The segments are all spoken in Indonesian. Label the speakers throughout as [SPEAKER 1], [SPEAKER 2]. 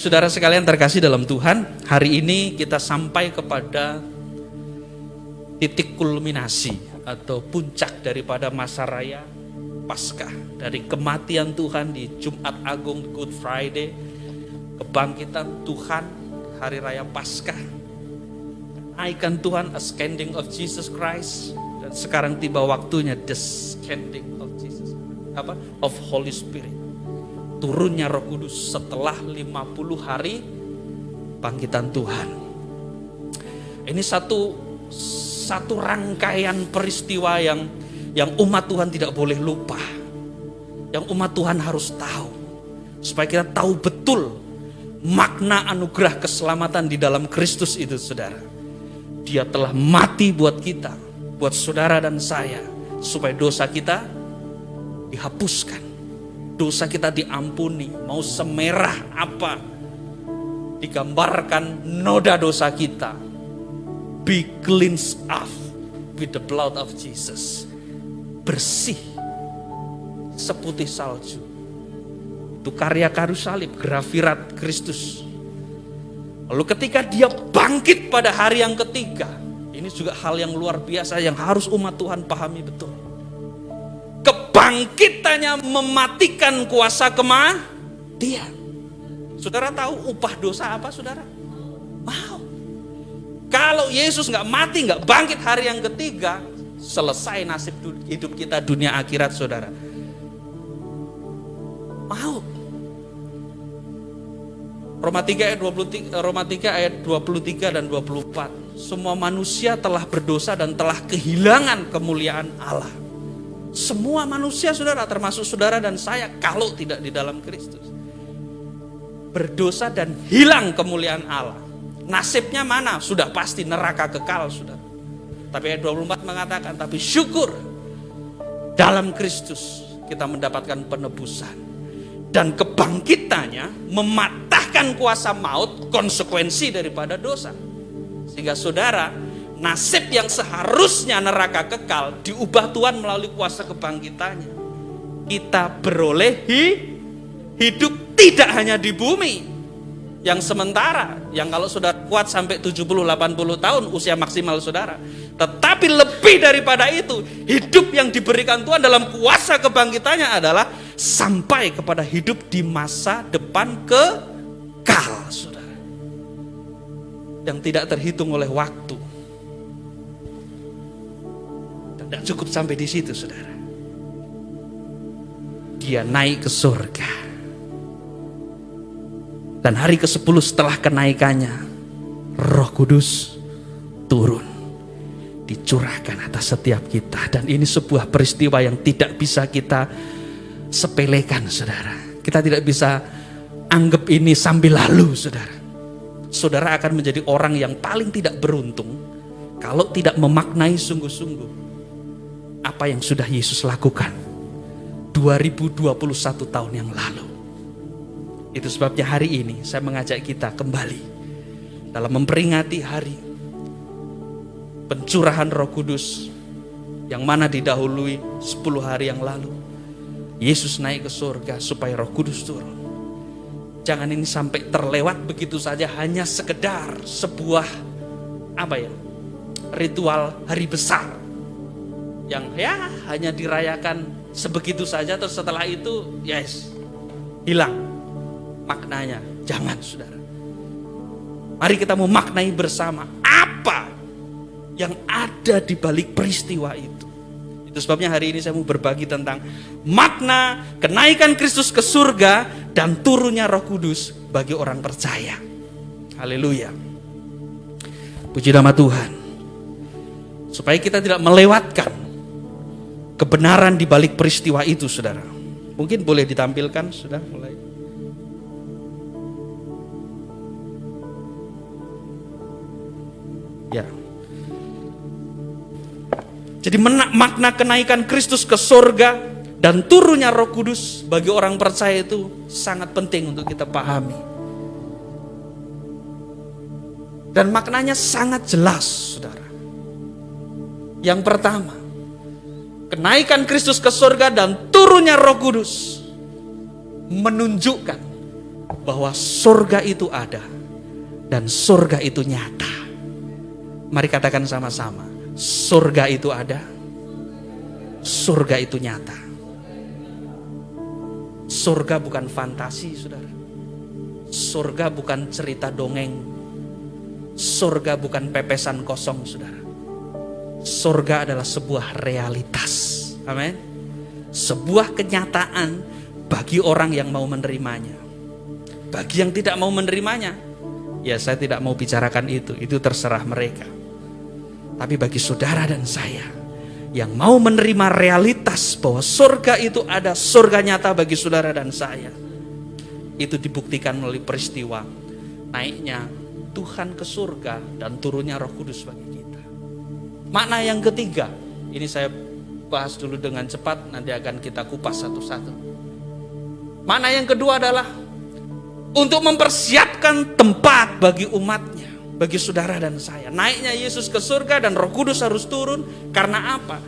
[SPEAKER 1] Saudara sekalian terkasih dalam Tuhan, hari ini kita sampai kepada titik kulminasi atau puncak daripada masa raya Paskah. Dari kematian Tuhan di Jumat Agung, Good Friday, kebangkitan Tuhan, hari raya Paskah, kenaikan Tuhan, ascending of Jesus Christ, dan sekarang tiba waktunya descending of Jesus, of Holy Spirit. Turunnya Roh Kudus setelah 50 hari bangkitan Tuhan. Ini satu rangkaian peristiwa yang umat Tuhan tidak boleh lupa. Yang umat Tuhan harus tahu. Supaya kita tahu betul makna anugerah keselamatan di dalam Kristus itu, saudara. Dia telah mati buat kita, buat saudara dan saya, supaya dosa kita dihapuskan. Dosa kita diampuni, mau semerah apa digambarkan noda dosa kita, be cleansed off with the blood of Jesus. Bersih seputih salju. Itu karya kayu salib, grafirat Kristus. Lalu ketika dia bangkit pada hari yang ketiga, ini juga hal yang luar biasa yang harus umat Tuhan pahami betul. Kebangkitannya mematikan kuasa kematian. Saudara tahu upah dosa apa, saudara? Mau. Kalau Yesus nggak mati, nggak bangkit hari yang ketiga, selesai nasib hidup kita dunia akhirat, saudara. Mau. Roma 3 ayat 23 dan 24. Semua manusia telah berdosa dan telah kehilangan kemuliaan Allah. Semua manusia, saudara, termasuk saudara dan saya, kalau tidak di dalam Kristus, berdosa dan hilang kemuliaan Allah. Nasibnya mana? Sudah pasti neraka kekal, saudara. Tapi ayat 24 mengatakan, tapi syukur dalam Kristus kita mendapatkan penebusan. Dan kebangkitannya mematahkan kuasa maut, konsekuensi daripada dosa. Sehingga saudara, nasib yang seharusnya neraka kekal diubah Tuhan melalui kuasa kebangkitannya. Kita beroleh hidup tidak hanya di bumi yang sementara, yang kalau saudara kuat sampai 70-80 tahun usia maksimal saudara. Tetapi lebih daripada itu, hidup yang diberikan Tuhan dalam kuasa kebangkitannya adalah sampai kepada hidup di masa depan kekal, saudara. Yang tidak terhitung oleh waktu. Tidak cukup sampai di situ, saudara. Dia naik ke surga. Dan hari ke-10 setelah kenaikannya, Roh Kudus turun, dicurahkan atas setiap kita. Dan ini sebuah peristiwa yang tidak bisa kita sepelekan, saudara. Kita tidak bisa anggap ini sambil lalu, saudara. Saudara akan menjadi orang yang paling tidak beruntung kalau tidak memaknai sungguh-sungguh apa yang sudah Yesus lakukan 2021 tahun yang lalu. Itu sebabnya hari ini saya mengajak kita kembali dalam memperingati hari pencurahan Roh Kudus yang mana didahului 10 hari yang lalu. Yesus naik ke surga supaya Roh Kudus turun. Jangan ini sampai terlewat begitu saja, hanya sekedar sebuah ritual hari besar yang hanya dirayakan sebegitu saja, terus setelah itu hilang maknanya. Jangan, saudara. Mari kita memaknai bersama apa yang ada di balik peristiwa itu. Itu sebabnya hari ini saya mau berbagi tentang makna kenaikan Kristus ke surga dan turunnya Roh Kudus bagi orang percaya. Haleluya. Puji nama Tuhan. Supaya kita tidak melewatkan kebenaran di balik peristiwa itu, saudara. Mungkin boleh ditampilkan, sudah mulai. Ya. Jadi makna kenaikan Kristus ke surga dan turunnya Roh Kudus bagi orang percaya itu sangat penting untuk kita pahami. Dan maknanya sangat jelas, saudara. Yang pertama, kenaikan Kristus ke surga dan turunnya Roh Kudus menunjukkan bahwa surga itu ada dan surga itu nyata. Mari katakan sama-sama, surga itu ada, surga itu nyata. Surga bukan fantasi, saudara. Surga bukan cerita dongeng. Surga bukan pepesan kosong, saudara. Surga adalah sebuah realitas. Amin. Sebuah kenyataan bagi orang yang mau menerimanya. Bagi yang tidak mau menerimanya, ya saya tidak mau bicarakan itu terserah mereka. Tapi bagi saudara dan saya yang mau menerima realitas bahwa surga itu ada, surga nyata bagi saudara dan saya, itu dibuktikan melalui peristiwa naiknya Tuhan ke surga dan turunnya Roh Kudus bagi kita. Makna yang ketiga, ini saya bahas dulu dengan cepat, nanti akan kita kupas satu-satu. Makna yang kedua adalah untuk mempersiapkan tempat bagi umatnya, bagi saudara dan saya. Naiknya Yesus ke surga dan Roh Kudus harus turun. Karena apa?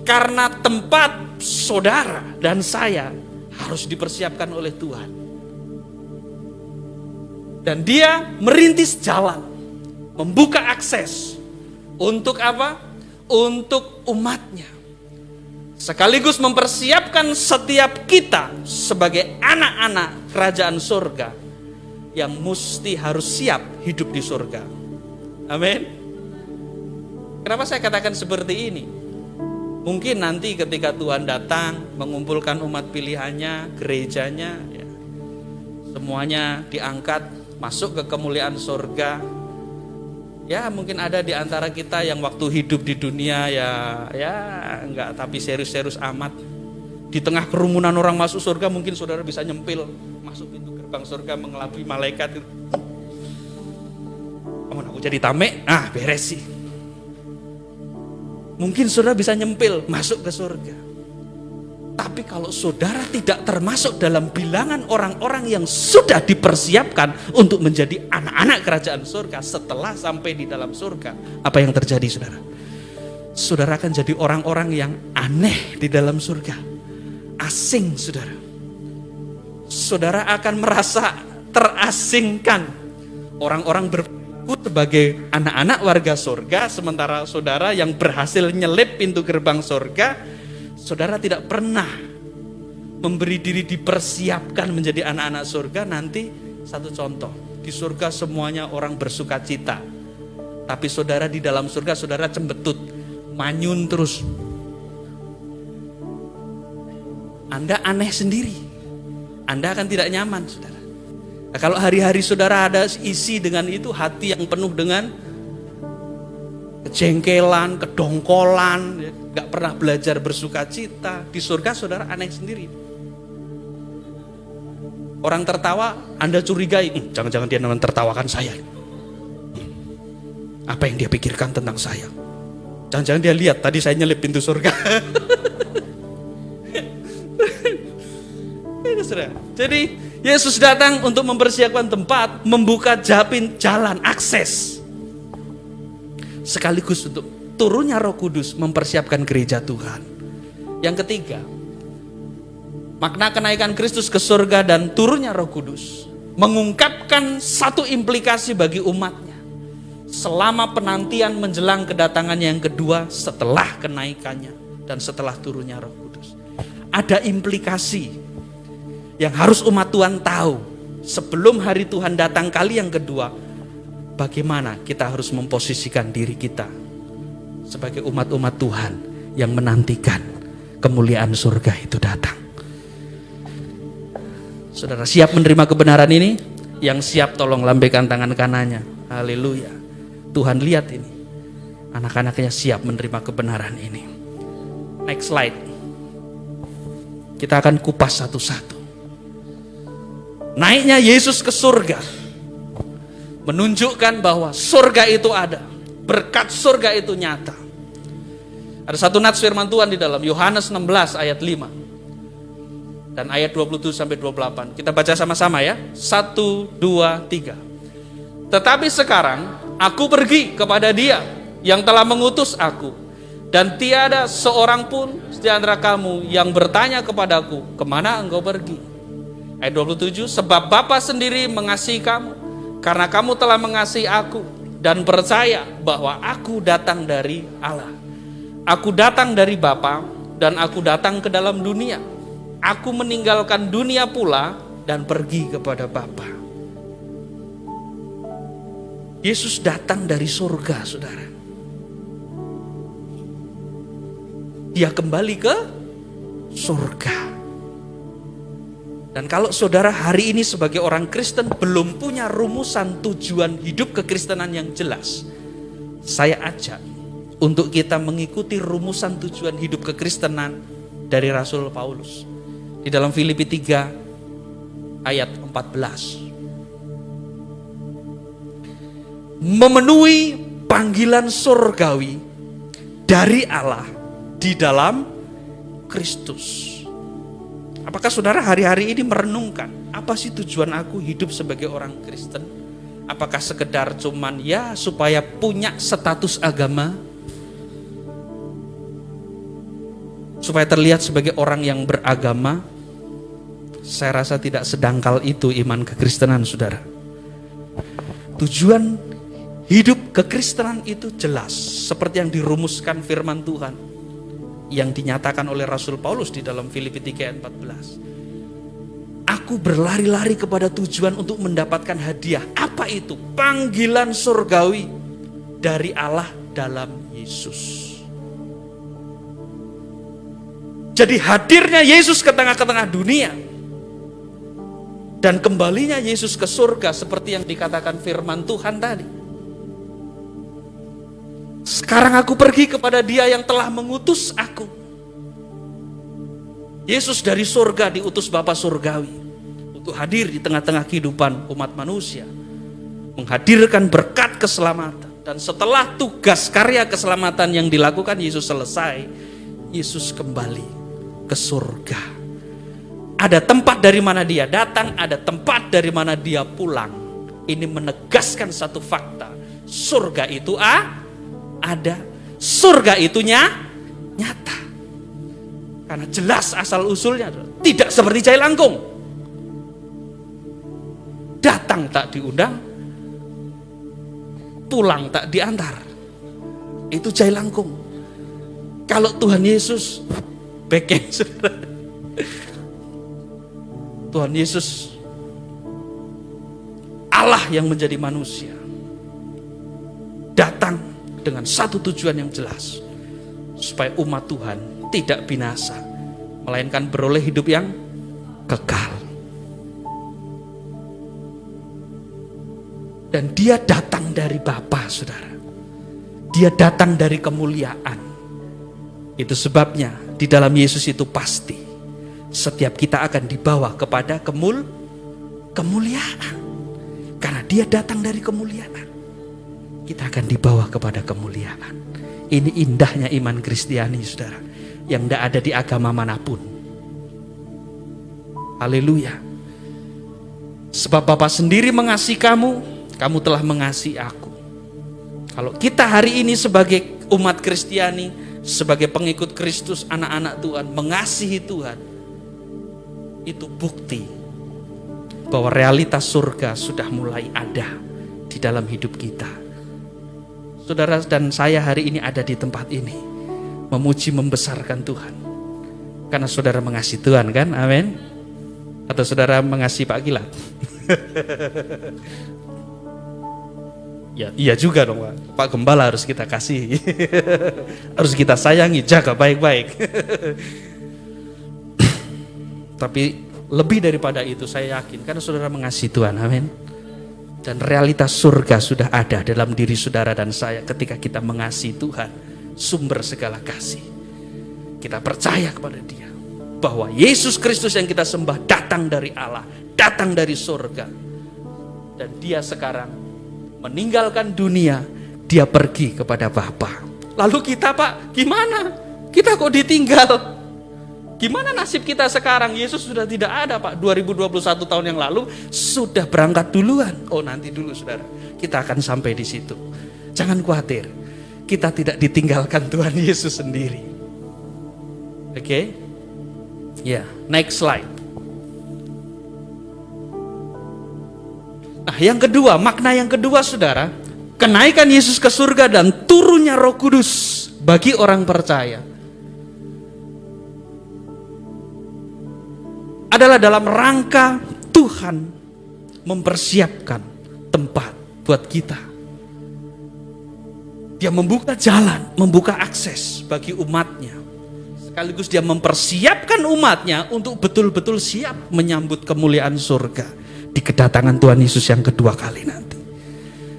[SPEAKER 1] Karena tempat saudara dan saya harus dipersiapkan oleh Tuhan. Dan dia merintis jalan, membuka akses. Untuk apa? Untuk umatnya. Sekaligus mempersiapkan setiap kita sebagai anak-anak kerajaan surga yang mesti harus siap hidup di surga. Amin. Kenapa saya katakan seperti ini? Mungkin nanti ketika Tuhan datang mengumpulkan umat pilihannya, gerejanya, ya, semuanya diangkat masuk ke kemuliaan surga. Ya mungkin ada di antara kita yang waktu hidup di dunia ya enggak, tapi serius-serius amat. Di tengah kerumunan orang masuk surga mungkin saudara bisa nyempil masuk pintu gerbang surga mengelabui malaikat. Amun aku jadi tamek, beres sih. Mungkin saudara bisa nyempil masuk ke surga. Tapi kalau saudara tidak termasuk dalam bilangan orang-orang yang sudah dipersiapkan untuk menjadi anak-anak kerajaan surga setelah sampai di dalam surga, apa yang terjadi saudara? Saudara akan jadi orang-orang yang aneh di dalam surga. Asing saudara. Saudara akan merasa terasingkan. Orang-orang berperilaku sebagai anak-anak warga surga, sementara saudara yang berhasil nyelip pintu gerbang surga, saudara tidak pernah memberi diri dipersiapkan menjadi anak-anak surga. Nanti satu contoh, di surga semuanya orang bersuka cita. Tapi saudara di dalam surga saudara cembetut, manyun terus. Anda aneh sendiri. Anda akan tidak nyaman, saudara. Nah, kalau hari-hari saudara ada isi dengan itu, hati yang penuh dengan kejengkelan, kedongkolan, gak pernah belajar bersuka cita, di surga saudara aneh sendiri. Orang tertawa, Anda curigai, jangan-jangan dia tertawakan saya. Apa yang dia pikirkan tentang saya? Jangan-jangan dia lihat tadi saya nyelip pintu surga. Jadi Yesus datang untuk mempersiapkan tempat, membuka jalan akses, sekaligus untuk turunnya Roh Kudus mempersiapkan gereja Tuhan. Yang ketiga, makna kenaikan Kristus ke surga dan turunnya Roh Kudus mengungkapkan satu implikasi bagi umatnya selama penantian menjelang kedatangannya yang kedua setelah kenaikannya dan setelah turunnya Roh Kudus. Ada implikasi yang harus umat Tuhan tahu sebelum hari Tuhan datang kali yang kedua. Bagaimana kita harus memposisikan diri kita sebagai umat-umat Tuhan yang menantikan kemuliaan surga itu datang. Saudara siap menerima kebenaran ini? Yang siap tolong lambaikan tangan kanannya. Haleluya. Tuhan lihat ini, anak-anaknya siap menerima kebenaran ini. Next slide. Kita akan kupas satu-satu. Naiknya Yesus ke surga menunjukkan bahwa surga itu ada, berkat surga itu nyata. Ada satu nats firman Tuhan di dalam Yohanes 16 ayat 5 dan ayat 27 sampai 28. Kita baca sama-sama ya. 1, 2, 3. Tetapi sekarang aku pergi kepada Dia yang telah mengutus aku, dan tiada seorang pun di antara kamu yang bertanya kepadaku, kemana engkau pergi? Ayat 27, sebab Bapa sendiri mengasihi kamu, karena kamu telah mengasihi aku, dan percaya bahwa aku datang dari Allah. Aku datang dari Bapa, dan aku datang ke dalam dunia. Aku meninggalkan dunia pula, dan pergi kepada Bapa. Yesus datang dari surga, saudara. Dia kembali ke surga. Dan kalau saudara hari ini sebagai orang Kristen belum punya rumusan tujuan hidup kekristenan yang jelas, saya ajak untuk kita mengikuti rumusan tujuan hidup kekristenan dari Rasul Paulus. Di dalam Filipi 3 ayat 14. Memenuhi panggilan surgawi dari Allah di dalam Kristus. Apakah saudara hari-hari ini merenungkan apa sih tujuan aku hidup sebagai orang Kristen? Apakah sekedar cuman ya supaya punya status agama, supaya terlihat sebagai orang yang beragama? Saya rasa tidak sedangkal itu iman kekristenan, saudara. Tujuan hidup kekristenan itu jelas, seperti yang dirumuskan firman Tuhan yang dinyatakan oleh Rasul Paulus di dalam Filipi 3 ayat 14. Aku berlari-lari kepada tujuan untuk mendapatkan hadiah. Apa itu? Panggilan surgawi dari Allah dalam Yesus. Jadi hadirnya Yesus ke tengah-tengah dunia dan kembalinya Yesus ke surga seperti yang dikatakan firman Tuhan tadi. Sekarang aku pergi kepada Dia yang telah mengutus aku. Yesus dari surga diutus Bapa surgawi untuk hadir di tengah-tengah kehidupan umat manusia, menghadirkan berkat keselamatan. Dan setelah tugas karya keselamatan yang dilakukan Yesus selesai, Yesus kembali ke surga. Ada tempat dari mana Dia datang, ada tempat dari mana Dia pulang. Ini menegaskan satu fakta, surga itu ada, surga itu nyata. Karena jelas asal usulnya, tidak seperti cai langkung. Datang tak diundang, pulang tak diantar. Itu cai langkung. Kalau Tuhan Yesus bekeng, saudara. Tuhan Yesus Allah yang menjadi manusia, datang dengan satu tujuan yang jelas, supaya umat Tuhan tidak binasa, melainkan beroleh hidup yang kekal. Dan Dia datang dari Bapa, saudara. Dia datang dari kemuliaan. Itu sebabnya di dalam Yesus itu pasti setiap kita akan dibawa kepada kemuliaan. Karena Dia datang dari kemuliaan, kita akan dibawa kepada kemuliaan. Ini indahnya iman Kristiani, saudara, yang tidak ada di agama manapun. Haleluya. Sebab Bapa sendiri mengasihi kamu, kamu telah mengasihi aku. Kalau kita hari ini sebagai umat Kristiani, sebagai pengikut Kristus, anak-anak Tuhan, mengasihi Tuhan, itu bukti bahwa realitas surga sudah mulai ada di dalam hidup kita. Saudara dan saya hari ini ada di tempat ini memuji membesarkan Tuhan karena saudara mengasihi Tuhan, kan? Amin. Atau saudara mengasihi Pak Gilat? Ya, iya juga dong, Pak. Pak Gembala harus kita kasih. Harus kita sayangi, jaga baik-baik. Tapi lebih daripada itu saya yakin karena saudara mengasihi Tuhan. Amin. Dan realitas surga sudah ada dalam diri saudara dan saya ketika kita mengasihi Tuhan, sumber segala kasih. Kita percaya kepada Dia bahwa Yesus Kristus yang kita sembah datang dari Allah, datang dari surga. Dan Dia sekarang meninggalkan dunia, Dia pergi kepada Bapa. Lalu kita, Pak, gimana? Kita kok ditinggal? Gimana nasib kita sekarang? Yesus sudah tidak ada, Pak. 2021 tahun yang lalu sudah berangkat duluan. Oh, nanti dulu, saudara. Kita akan sampai di situ. Jangan khawatir. Kita tidak ditinggalkan Tuhan Yesus sendiri. Oke? Ya, next slide. Nah, yang kedua, makna yang kedua saudara, kenaikan Yesus ke surga dan turunnya Roh Kudus bagi orang percaya adalah dalam rangka Tuhan mempersiapkan tempat buat kita. Dia membuka jalan, membuka akses bagi umatnya. Sekaligus dia mempersiapkan umatnya untuk betul-betul siap menyambut kemuliaan surga di kedatangan Tuhan Yesus yang kedua kali nanti.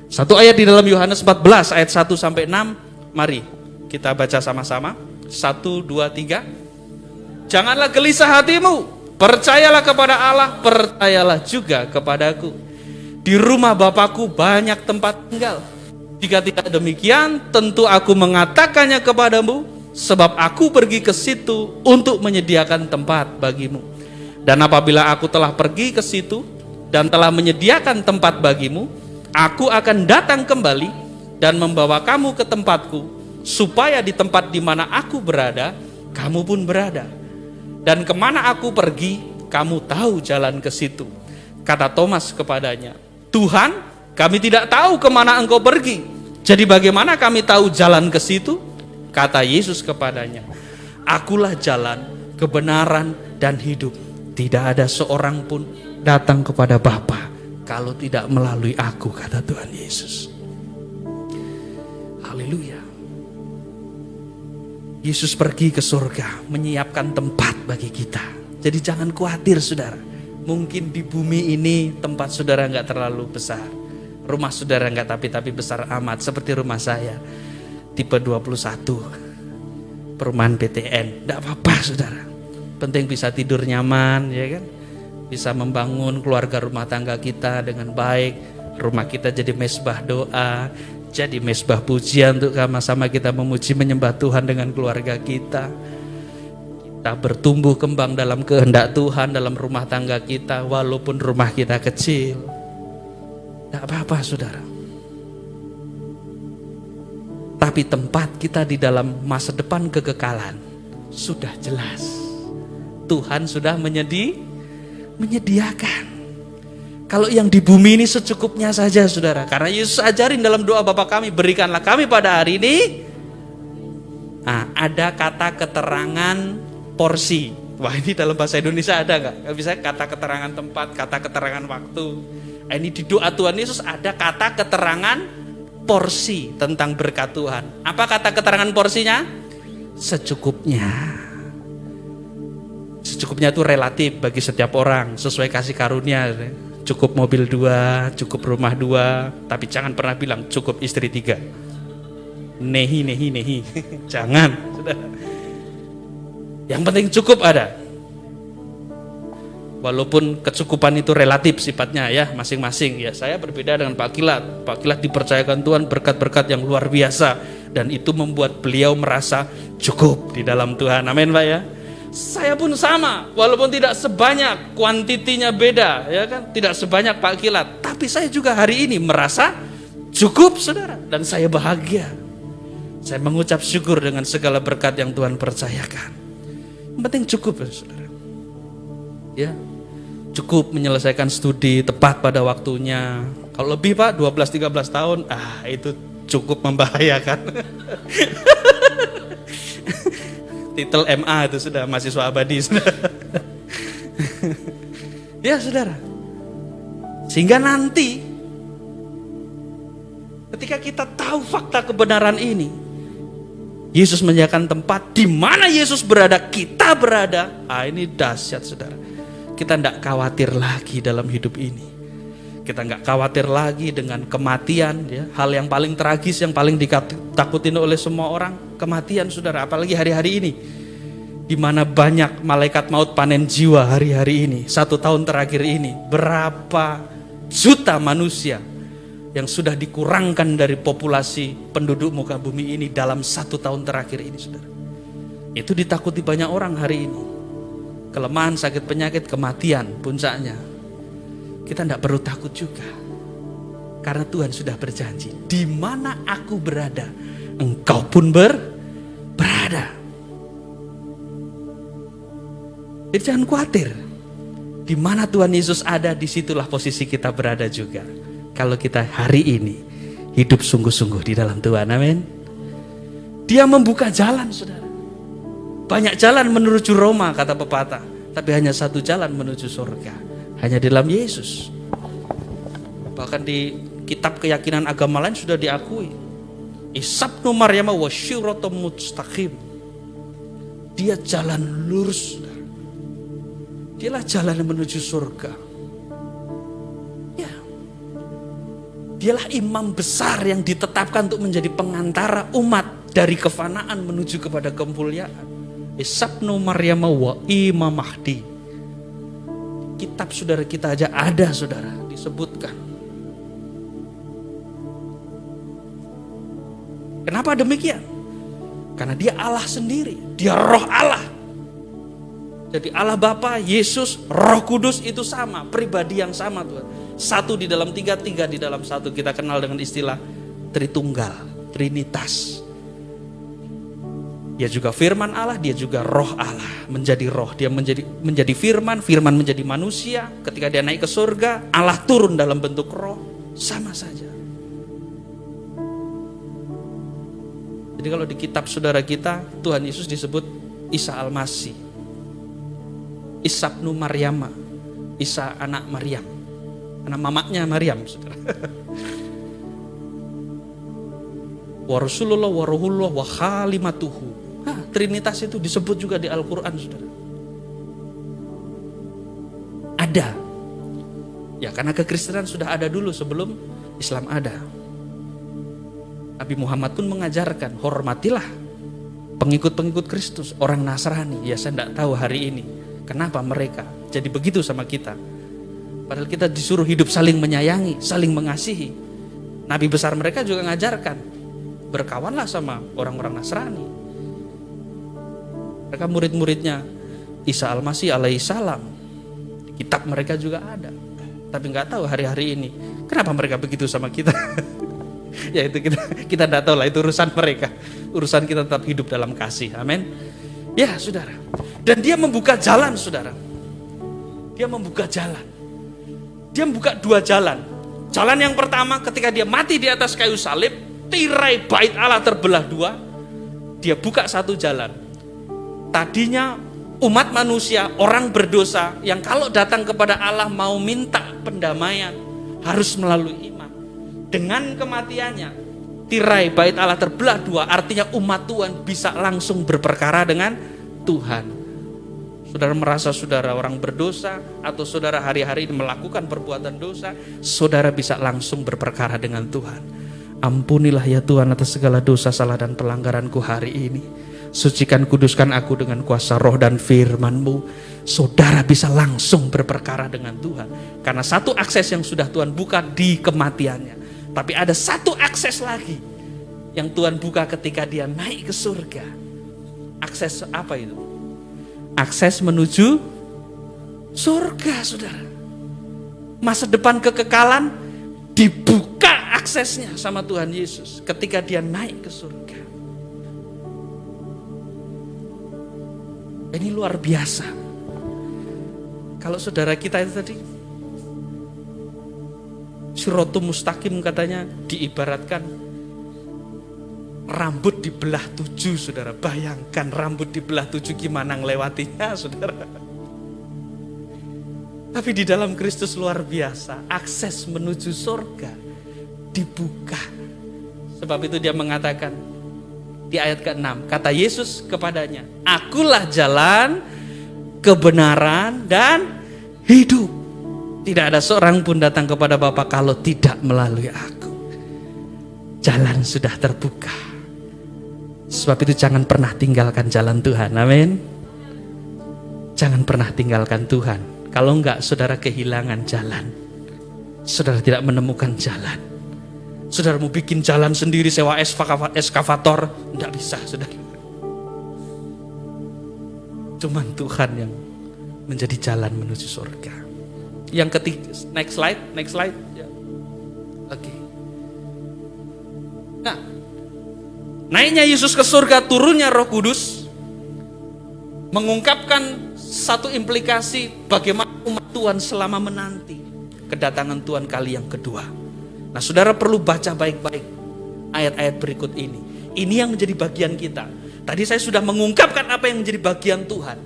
[SPEAKER 1] Satu ayat di dalam Yohanes 14 ayat 1 sampai 6. Mari kita baca sama-sama. 1, 2, 3. Janganlah gelisah hatimu, percayalah kepada Allah, percayalah juga kepadaku. Di rumah Bapakku banyak tempat tinggal. Jika tidak demikian, tentu aku mengatakannya kepadamu, sebab aku pergi ke situ untuk menyediakan tempat bagimu. Dan apabila aku telah pergi ke situ dan telah menyediakan tempat bagimu, aku akan datang kembali dan membawa kamu ke tempatku, supaya di tempat di mana aku berada, kamu pun berada. Dan kemana aku pergi, kamu tahu jalan ke situ. Kata Thomas kepadanya, Tuhan, kami tidak tahu kemana engkau pergi. Jadi bagaimana kami tahu jalan ke situ? Kata Yesus kepadanya, akulah jalan, kebenaran, dan hidup. Tidak ada seorang pun datang kepada Bapa kalau tidak melalui aku, kata Tuhan Yesus. Haleluya. Yesus pergi ke surga, menyiapkan tempat bagi kita. Jadi jangan khawatir saudara. Mungkin di bumi ini tempat saudara nggak terlalu besar. Rumah saudara nggak tapi besar amat, seperti rumah saya. Tipe 21. Perumahan PTN. Nggak apa-apa saudara. Penting bisa tidur nyaman, ya kan? Bisa membangun keluarga rumah tangga kita dengan baik. Rumah kita jadi mesbah doa, jadi mesbah pujian untuk sama-sama kita memuji menyembah Tuhan dengan keluarga kita. Kita bertumbuh kembang dalam kehendak Tuhan dalam rumah tangga kita, walaupun rumah kita kecil. Tidak apa-apa saudara. Tapi tempat kita di dalam masa depan kekekalan sudah jelas. Tuhan sudah menyediakan. Kalau yang di bumi ini secukupnya saja saudara. Karena Yesus ajarin dalam doa Bapa kami, berikanlah kami pada hari ini. Nah, ada kata keterangan porsi. Wah, ini dalam bahasa Indonesia ada nggak? Bisa kata keterangan tempat, kata keterangan waktu. Ini di doa Tuhan Yesus ada kata keterangan porsi tentang berkat Tuhan. Apa kata keterangan porsinya? Secukupnya. Secukupnya itu relatif bagi setiap orang, sesuai kasih karunia. Cukup mobil 2, cukup rumah 2, tapi jangan pernah bilang cukup istri 3. Nehi. Jangan, saudara. Yang penting cukup ada. Walaupun kecukupan itu relatif sifatnya ya, masing-masing ya. Saya berbeda dengan Pak Kilat. Pak Kilat dipercayakan Tuhan berkat-berkat yang luar biasa, dan itu membuat beliau merasa cukup di dalam Tuhan. Amin Pak ya. Saya pun sama, walaupun tidak sebanyak, kuantitinya beda ya kan, tidak sebanyak Pak Kilat, tapi saya juga hari ini merasa cukup saudara, dan saya bahagia. Saya mengucap syukur dengan segala berkat yang Tuhan percayakan. Yang penting cukup ya saudara. Ya, cukup menyelesaikan studi tepat pada waktunya. Kalau lebih Pak, 12-13 tahun, itu cukup membahayakan. Titel MA itu sudah mahasiswa abadi saudara. Ya saudara. Sehingga nanti ketika kita tahu fakta kebenaran ini, Yesus menyediakan tempat di mana Yesus berada, kita berada. Ini dahsyat saudara. Kita tidak khawatir lagi dalam hidup ini. Kita nggak khawatir lagi dengan kematian. Ya. Hal yang paling tragis, yang paling ditakutin oleh semua orang, kematian saudara. Apalagi hari-hari ini, di mana banyak malaikat maut panen jiwa hari-hari ini. 1 tahun terakhir ini, berapa juta manusia yang sudah dikurangkan dari populasi penduduk muka bumi ini dalam 1 tahun terakhir ini saudara. Itu ditakuti banyak orang hari ini. Kelemahan, sakit, penyakit, kematian puncaknya. Kita tidak perlu takut juga. Karena Tuhan sudah berjanji, di mana aku berada, engkau pun berada. Jadi jangan khawatir. Di mana Tuhan Yesus ada, disitulah posisi kita berada juga. Kalau kita hari ini hidup sungguh-sungguh di dalam Tuhan, amin. Dia membuka jalan, saudara. Banyak jalan menuju Roma, kata pepatah, tapi hanya satu jalan menuju surga, hanya di dalam Yesus. Bahkan di kitab keyakinan agama lain sudah diakui, Isabnu Maryam wa syiratum mustaqim. Dia jalan lurus, saudara. Dialah jalan menuju surga. Ya. Dialah imam besar yang ditetapkan untuk menjadi pengantara umat dari kefanaan menuju kepada kemuliaan. Isabnu Maryam wa Imam Mahdi. Kitab saudara kita aja ada, saudara, disebutkan. Kenapa demikian? Karena dia Allah sendiri, dia roh Allah. Jadi Allah Bapa, Yesus, Roh Kudus itu sama, pribadi yang sama, Tuhan. Satu di dalam tiga, tiga di dalam satu. Kita kenal dengan istilah Tritunggal, Trinitas. Dia juga firman Allah, dia juga roh Allah, menjadi roh. Dia menjadi firman, firman menjadi manusia. Ketika dia naik ke surga, Allah turun dalam bentuk roh, sama saja. Jadi kalau di kitab saudara kita, Tuhan Yesus disebut Isa Al-Masih, Isabnu Maryama, Isa anak Maryam, anak mamaknya Maryam, saudara. Wa Rasulullah wa Ruhullah wa Khalimatuhu. Trinitas itu disebut juga di Al-Quran, saudara. Ada. Ya, karena kekristenan sudah ada dulu sebelum Islam ada. Nabi Muhammad pun mengajarkan, hormatilah pengikut-pengikut Kristus, orang Nasrani. Ya, saya tidak tahu hari ini kenapa mereka jadi begitu sama kita. Padahal kita disuruh hidup saling menyayangi, saling mengasihi. Nabi besar mereka juga mengajarkan, berkawanlah sama orang-orang Nasrani. Mereka murid-muridnya Isa Al-Masih alaihissalam. Kitab mereka juga ada. Tapi nggak tahu hari-hari ini kenapa mereka begitu sama kita. Ya itu kita tidak tahu lah, itu urusan mereka. Urusan kita tetap hidup dalam kasih. Amin. Ya, saudara. Dan dia membuka jalan, saudara. Dia membuka jalan. Dia membuka dua jalan. Jalan yang pertama ketika dia mati di atas kayu salib, tirai bait Allah terbelah dua. Dia buka satu jalan. Tadinya umat manusia, orang berdosa yang kalau datang kepada Allah mau minta pendamaian harus melalui iman. Dengan kematiannya, tirai bait Allah terbelah dua, artinya umat Tuhan bisa langsung berperkara dengan Tuhan. Saudara merasa saudara orang berdosa, atau saudara hari-hari ini melakukan perbuatan dosa, saudara bisa langsung berperkara dengan Tuhan. Ampunilah ya Tuhan atas segala dosa, salah dan pelanggaranku hari ini. Sucikan, kuduskan aku dengan kuasa roh dan firman-Mu. Saudara bisa langsung berperkara dengan Tuhan. Karena satu akses yang sudah Tuhan buka di kematiannya. Tapi ada satu akses lagi yang Tuhan buka ketika dia naik ke surga. Akses apa itu? Akses menuju surga, saudara. Masa depan kekekalan dibuka aksesnya sama Tuhan Yesus ketika dia naik ke surga. Ini luar biasa. Kalau saudara kita itu tadi, Siratul Mustaqim katanya diibaratkan rambut dibelah 7, saudara. Bayangkan rambut dibelah 7 gimana ngelewatinya, saudara. Tapi di dalam Kristus luar biasa, akses menuju surga dibuka. Sebab itu dia mengatakan di ayat ke-6, kata Yesus kepadanya, akulah jalan, kebenaran, dan hidup. Tidak ada seorang pun datang kepada Bapa kalau tidak melalui aku. Jalan sudah terbuka. Sebab itu jangan pernah tinggalkan jalan Tuhan. Amin. Jangan pernah tinggalkan Tuhan. Kalau enggak, saudara kehilangan jalan. Saudara tidak menemukan jalan. Saudara mau bikin jalan sendiri, sewa eskavator, enggak bisa, saudara. Cuman Tuhan yang menjadi jalan menuju surga. Yang ketiga, next slide. Ya. Oke. Nah, naiknya Yesus ke surga, turunnya Roh Kudus, mengungkapkan satu implikasi bagaimana umat Tuhan selama menanti kedatangan Tuhan kali yang kedua. Nah, saudara perlu baca baik-baik ayat-ayat berikut ini. Ini yang menjadi bagian kita. Tadi saya sudah mengungkapkan apa yang menjadi bagian Tuhan.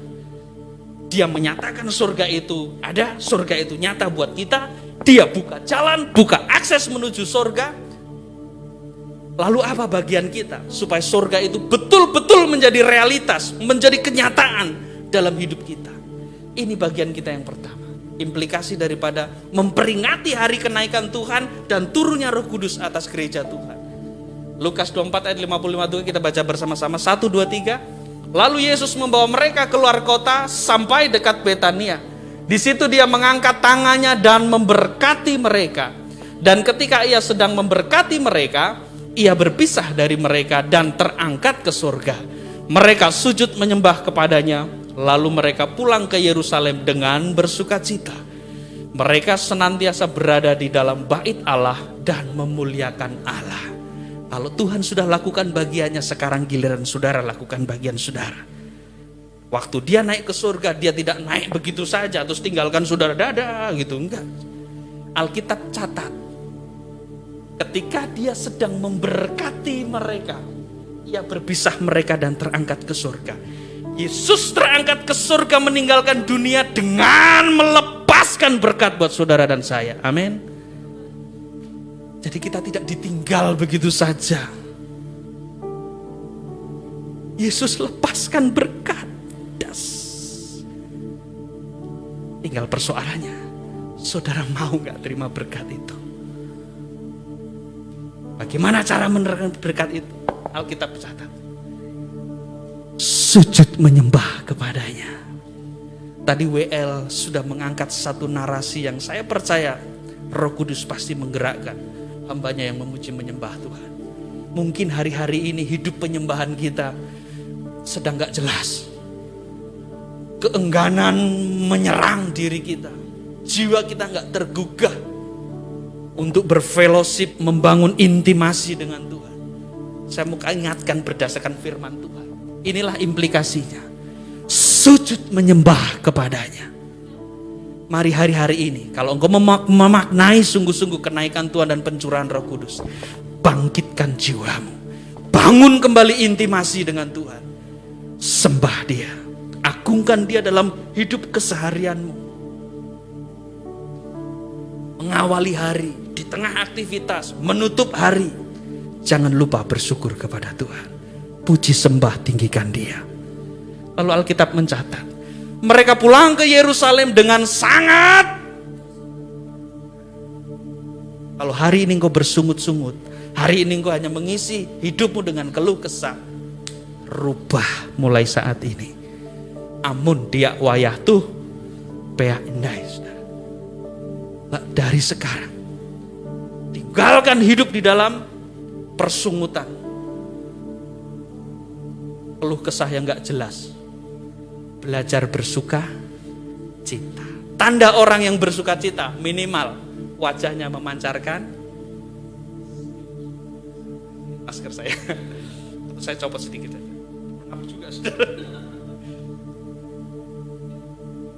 [SPEAKER 1] Dia menyatakan surga itu ada, surga itu nyata buat kita. Dia buka jalan, buka akses menuju surga. Lalu apa bagian kita? Supaya surga itu betul-betul menjadi realitas, menjadi kenyataan dalam hidup kita. Ini bagian kita yang pertama. Implikasi daripada memperingati hari kenaikan Tuhan dan turunnya Roh Kudus atas gereja Tuhan. Lukas 24 ayat 55 juga kita baca bersama-sama. 1, 2, 3. Lalu Yesus membawa mereka keluar kota sampai dekat Betania. Di situ dia mengangkat tangannya dan memberkati mereka. Dan ketika ia sedang memberkati mereka, ia berpisah dari mereka dan terangkat ke surga. Mereka sujud menyembah kepadanya. Lalu mereka pulang ke Yerusalem dengan bersukacita. Mereka senantiasa berada di dalam bait Allah dan memuliakan Allah. Kalau Tuhan sudah lakukan bagiannya, sekarang giliran saudara lakukan bagian saudara. Waktu dia naik ke surga, dia tidak naik begitu saja terus tinggalkan saudara dadah gitu, enggak. Alkitab catat, ketika dia sedang memberkati mereka, ia berpisah mereka dan terangkat ke surga. Yesus terangkat ke surga meninggalkan dunia dengan melepaskan berkat buat saudara dan saya. Amin. Jadi kita tidak ditinggal begitu saja. Yesus lepaskan berkat. Das. Tinggal persoalannya, saudara mau gak terima berkat itu? Bagaimana cara menerima berkat itu? Alkitab catat. Sujud menyembah kepadanya. Tadi WL sudah mengangkat satu narasi yang saya percaya Roh Kudus pasti menggerakkan hambanya yang memuji menyembah Tuhan. Mungkin hari-hari ini hidup penyembahan kita sedang gak jelas. Keengganan menyerang diri kita. Jiwa kita gak tergugah untuk berfellowship, membangun intimasi dengan Tuhan. Saya mau ingatkan berdasarkan firman Tuhan. Inilah implikasinya. Sujud menyembah kepadanya. Mari hari-hari ini, kalau engkau memaknai sungguh-sungguh kenaikan Tuhan dan pencurahan Roh Kudus, bangkitkan jiwamu. Bangun kembali intimasi dengan Tuhan. Sembah dia. Agungkan dia dalam hidup keseharianmu. Mengawali hari, di tengah aktivitas, menutup hari. Jangan lupa bersyukur kepada Tuhan. Puji sembah tinggikan dia. Lalu Alkitab mencatat, mereka pulang ke Yerusalem dengan sangat. Kalau hari ini engkau bersungut-sungut, hari ini engkau hanya mengisi hidupmu dengan keluh kesah, rubah mulai saat ini. Amun dia wayah tuh peak indai, saudara. Dari sekarang tinggalkan hidup di dalam persungutan, keluh kesah yang gak jelas. Belajar bersuka cita. Tanda orang yang bersuka cita, minimal wajahnya memancarkan. Masker saya, saya copot sedikit aja. Apa juga saudara?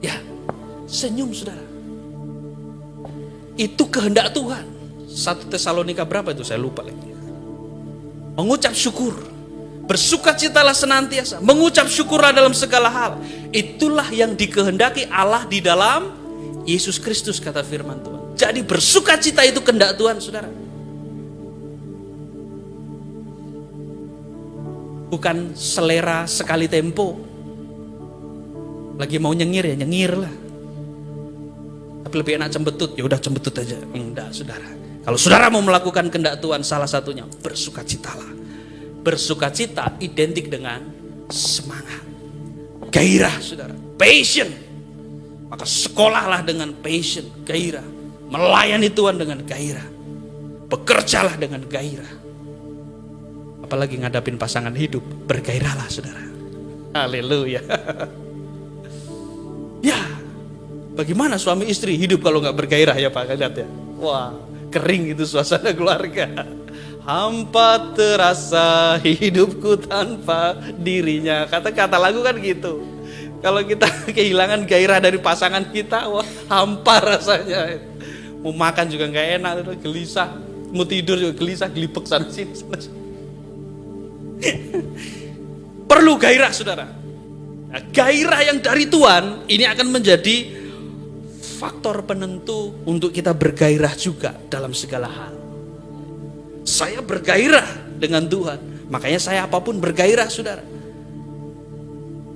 [SPEAKER 1] Ya, senyum saudara. Itu kehendak Tuhan. 1 Tesalonika berapa itu? Saya lupa lagi. Mengucap syukur. Bersukacitalah senantiasa, mengucap syukurlah dalam segala hal. Itulah yang dikehendaki Allah di dalam Yesus Kristus, kata firman Tuhan. Jadi bersukacita itu kehendak Tuhan, saudara. Bukan selera sekali tempo. Lagi mau nyengir ya nyengir lah. Tapi lebih enak cembetut, ya udah cembetut aja. Enggak, saudara. Kalau saudara mau melakukan kehendak Tuhan, salah satunya bersukacitalah. Bersukacita identik dengan semangat, gairah, saudara, passion. Maka sekolahlah dengan passion, gairah. Melayani Tuhan dengan gairah. Bekerjalah dengan gairah. Apalagi ngadapin pasangan hidup, bergairahlah, saudara. Haleluya. Ya, bagaimana suami istri hidup kalau nggak bergairah ya Pak? Lihat ya. Wah, kering itu suasana keluarga. Hampa terasa hidupku tanpa dirinya. Kata-kata lagu kan gitu. Kalau kita kehilangan gairah dari pasangan kita, wah hampa rasanya. Mau makan juga nggak enak, gelisah. Mau tidur juga gelisah, gelipek sana sini. Perlu gairah, saudara. Nah, gairah yang dari Tuhan ini akan menjadi faktor penentu untuk kita bergairah juga dalam segala hal. Saya bergairah dengan Tuhan, makanya saya apapun bergairah, saudara.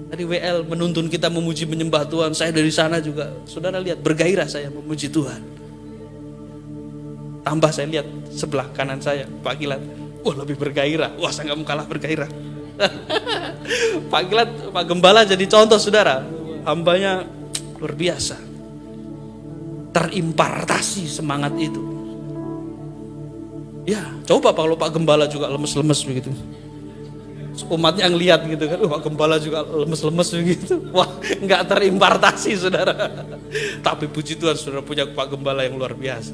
[SPEAKER 1] Tadi WL menuntun kita memuji menyembah Tuhan. Saya dari sana juga, saudara lihat, bergairah saya memuji Tuhan. Tambah saya lihat sebelah kanan saya, Pak Gilat, wah lebih bergairah. Wah saya gak mau kalah bergairah. Pak Gilat, Pak Gembala jadi contoh, saudara. Hambanya luar biasa, terimpartasi semangat itu. Ya coba kalau Pak Gembala juga lemes-lemes begitu, umatnya ngelihat gitu kan, Pak Gembala juga lemes-lemes begitu, wah nggak terimpartasi, saudara. Tapi puji Tuhan, saudara punya Pak Gembala yang luar biasa,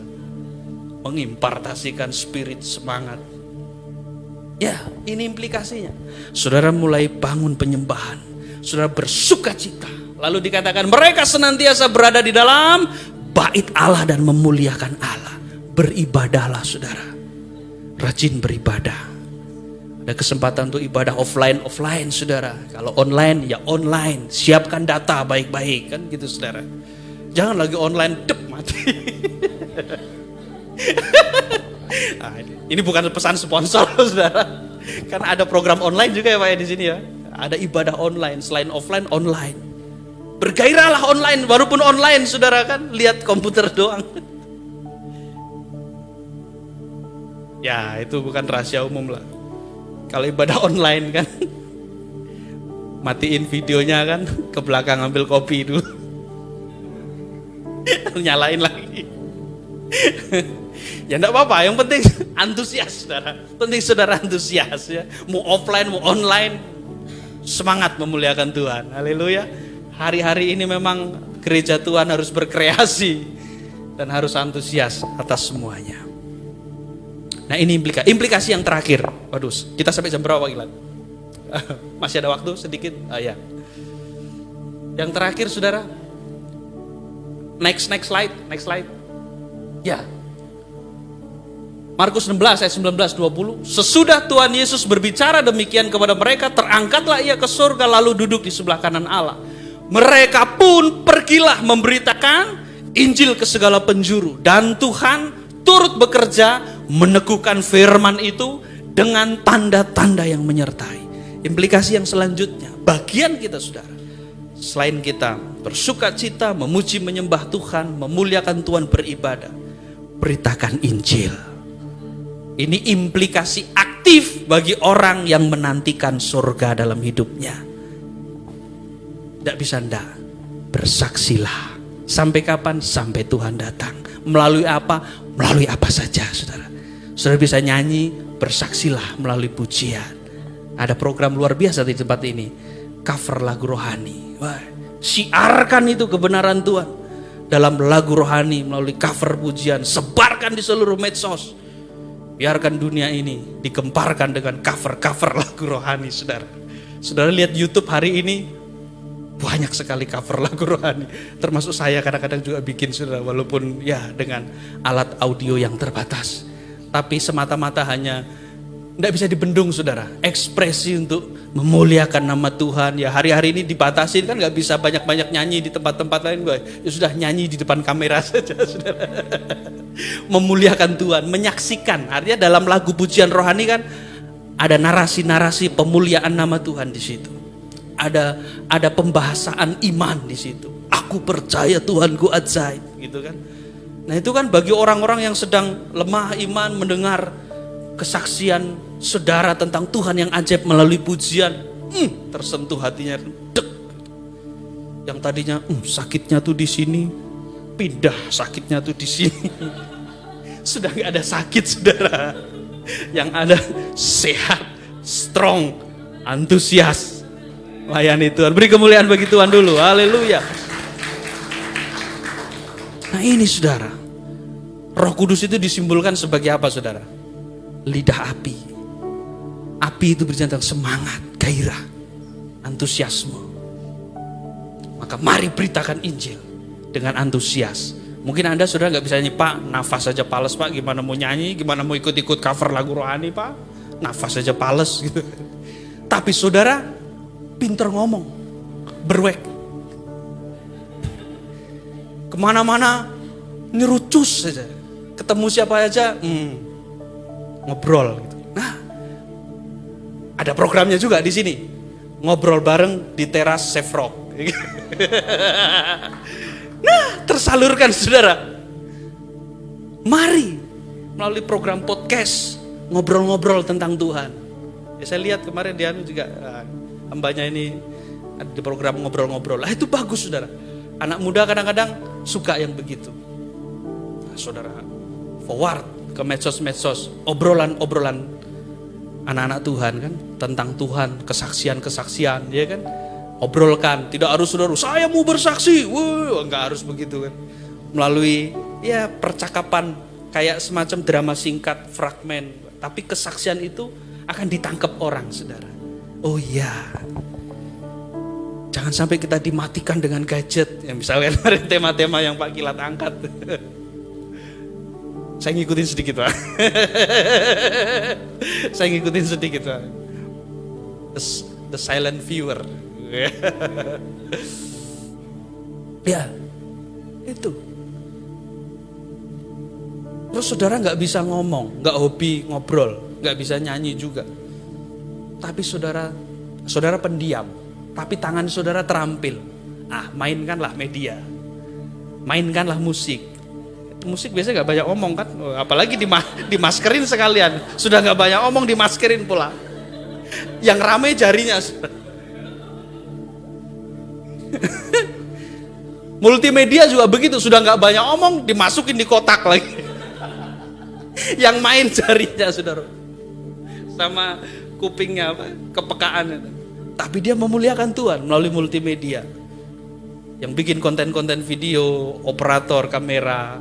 [SPEAKER 1] mengimpartasikan spirit semangat. Ya ini implikasinya, saudara mulai bangun penyembahan, saudara bersuka cita, lalu dikatakan mereka senantiasa berada di dalam bait Allah dan memuliakan Allah. Beribadahlah, saudara, rajin beribadah. Ada kesempatan untuk ibadah offline, saudara. Kalau online, ya online. Siapkan data baik-baik, kan gitu, saudara. Jangan lagi online, mati. Nah, ini bukan pesan sponsor, saudara. Kan ada program online juga ya Pak ya di sini ya. Ada ibadah online, selain offline, online. Bergairahlah online, walaupun online, saudara, kan lihat komputer doang. Ya itu bukan rahasia umum lah. Kalau ibadah online kan, matiin videonya kan, ke belakang ambil kopi dulu, nyalain lagi. Ya enggak apa-apa, yang penting antusias, saudara. Penting saudara antusias ya. Mau offline, mau online, semangat memuliakan Tuhan. Haleluya. Hari-hari ini memang gereja Tuhan harus berkreasi dan harus antusias atas semuanya. Nah ini implikasi yang terakhir. Waduh, kita sampai jam berapa Gilat? Masih ada waktu sedikit? Ya. Yang terakhir, saudara. Next slide. Ya. Markus 16 ayat 19-20. Sesudah Tuhan Yesus berbicara demikian kepada mereka, terangkatlah ia ke surga lalu duduk di sebelah kanan Allah. Mereka pun pergilah memberitakan Injil ke segala penjuru, dan Tuhan turut bekerja meneguhkan firman itu dengan tanda-tanda yang menyertai. Implikasi yang selanjutnya, bagian kita, saudara, selain kita bersuka cita, memuji menyembah Tuhan, memuliakan Tuhan, beribadah, beritakan Injil. Ini implikasi aktif bagi orang yang menantikan surga dalam hidupnya. Tidak bisa ndak, bersaksilah. Sampai kapan? Sampai Tuhan datang. Melalui apa? Melalui apa saja, saudara. Saudara bisa nyanyi, bersaksilah melalui pujian. Ada program luar biasa di tempat ini, cover lagu rohani. Wah, siarkan itu kebenaran Tuhan dalam lagu rohani melalui cover pujian. Sebarkan di seluruh medsos. Biarkan dunia ini digemparkan dengan cover-cover lagu rohani, saudara. Saudara lihat YouTube hari ini, banyak sekali cover lagu rohani. Termasuk saya kadang-kadang juga bikin, saudara, walaupun ya dengan alat audio yang terbatas. Tapi semata-mata hanya tidak bisa dibendung, saudara. Ekspresi untuk memuliakan nama Tuhan. Ya hari-hari ini dibatasi kan, nggak bisa banyak-banyak nyanyi di tempat-tempat lain. Ya sudah, nyanyi di depan kamera saja, saudara. Memuliakan Tuhan, menyaksikan. Artinya dalam lagu pujian rohani kan ada narasi-narasi pemuliaan nama Tuhan di situ. Ada pembahasan iman di situ. Aku percaya Tuhanku ajaib, gitu kan. Nah itu kan bagi orang-orang yang sedang lemah iman, mendengar kesaksian saudara tentang Tuhan yang ajaib melalui pujian, tersentuh hatinya. Dek. Yang tadinya sakitnya tuh di sini, pindah sakitnya tuh di sini. Sudah nggak ada sakit, saudara. Yang ada sehat, strong, antusias. Layani Tuhan, beri kemuliaan bagi Tuhan dulu, haleluya. Nah ini, saudara, Roh Kudus itu disimbolkan sebagai apa, saudara? Lidah api. Api itu berbicara tentang semangat, gairah, antusiasme. maka mari beritakan Injil dengan antusias. Mungkin Anda sudah nggak bisa nyanyi, Pak, nafas saja pales Pak, gimana mau nyanyi, gimana mau ikut-ikut cover lagu rohani Pak, nafas saja pales gitu. Tapi saudara pinter ngomong, berwek, kemana-mana nyerucus saja, ketemu siapa aja ngobrol gitu. Nah, ada programnya juga di sini, ngobrol bareng di teras Chef Rock. Nah, tersalurkan saudara. Mari melalui program podcast ngobrol-ngobrol tentang Tuhan. Ya, saya lihat kemarin dia juga hambanya ini di program ngobrol-ngobrol. Itu bagus saudara. Anak muda kadang-kadang suka yang begitu. Nah, saudara, forward ke medsos-medsos, obrolan-obrolan anak-anak Tuhan kan, tentang Tuhan, kesaksian-kesaksian, ya kan? Obrolkan, tidak harus saudara, saya mau bersaksi, enggak harus begitu kan. Melalui ya percakapan kayak semacam drama singkat, fragmen, tapi kesaksian itu akan ditangkap orang, saudara. Oh iya, jangan sampai kita dimatikan dengan gadget, ya misalnya tema-tema yang Pak Kilat angkat. Saya ngikutin sedikit Pak. Saya ngikutin sedikit Pak. The silent viewer. Ya, itu. Terus saudara nggak bisa ngomong, nggak hobi ngobrol, nggak bisa nyanyi juga. Tapi saudara pendiam, tapi tangan saudara terampil. Mainkanlah media, mainkanlah musik. Musik biasanya nggak banyak omong kan, apalagi dimaskerin sekalian. Sudah nggak banyak omong, dimaskerin pula. Yang rame jarinya. Multimedia juga begitu, sudah nggak banyak omong, dimasukin di kotak lagi. Yang main jarinya saudara, sama kupingnya apa, kepekaan. Tapi dia memuliakan Tuhan melalui multimedia. Yang bikin konten-konten video, operator kamera.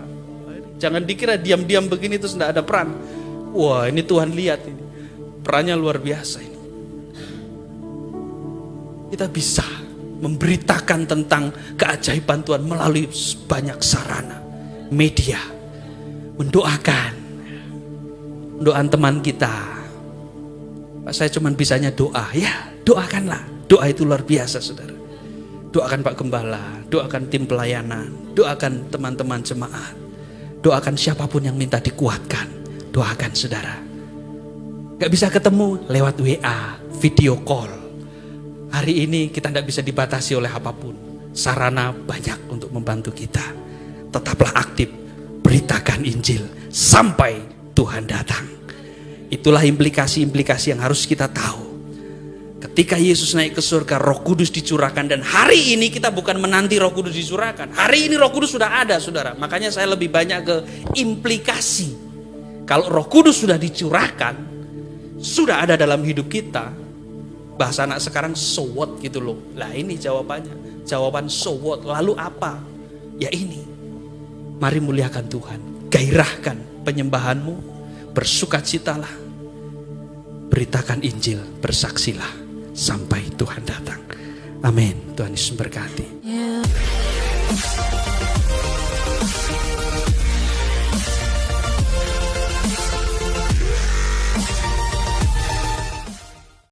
[SPEAKER 1] Jangan dikira diam-diam begini terus nggak ada peran. Wah, ini Tuhan lihat ini, perannya luar biasa ini. Kita bisa memberitakan tentang keajaiban Tuhan melalui banyak sarana, media, mendoakan teman kita. Pak, saya cuma bisanya doa, ya doakanlah. Doa itu luar biasa saudara. Doakan Pak Gembala, doakan tim pelayanan, doakan teman-teman jemaat, doakan siapapun yang minta dikuatkan, doakan saudara. Gak bisa ketemu lewat WA, video call. Hari ini kita tidak bisa dibatasi oleh apapun. Sarana banyak untuk membantu kita. Tetaplah aktif, beritakan Injil sampai Tuhan datang. Itulah implikasi-implikasi yang harus kita tahu. Ketika Yesus naik ke surga, Roh Kudus dicurahkan. Dan hari ini kita bukan menanti Roh Kudus dicurahkan. Hari ini Roh Kudus sudah ada saudara. Makanya saya lebih banyak ke implikasi. Kalau Roh Kudus sudah dicurahkan, sudah ada dalam hidup kita. Bahasa anak sekarang so what gitu loh. Lah ini jawabannya. Jawaban so what. Lalu apa? Ya ini. Mari muliakan Tuhan. Gairahkan penyembahanmu. Bersukacitalah. Beritakan Injil. Bersaksilah. Sampai Tuhan datang. Amin. Tuhan Yesus memberkati.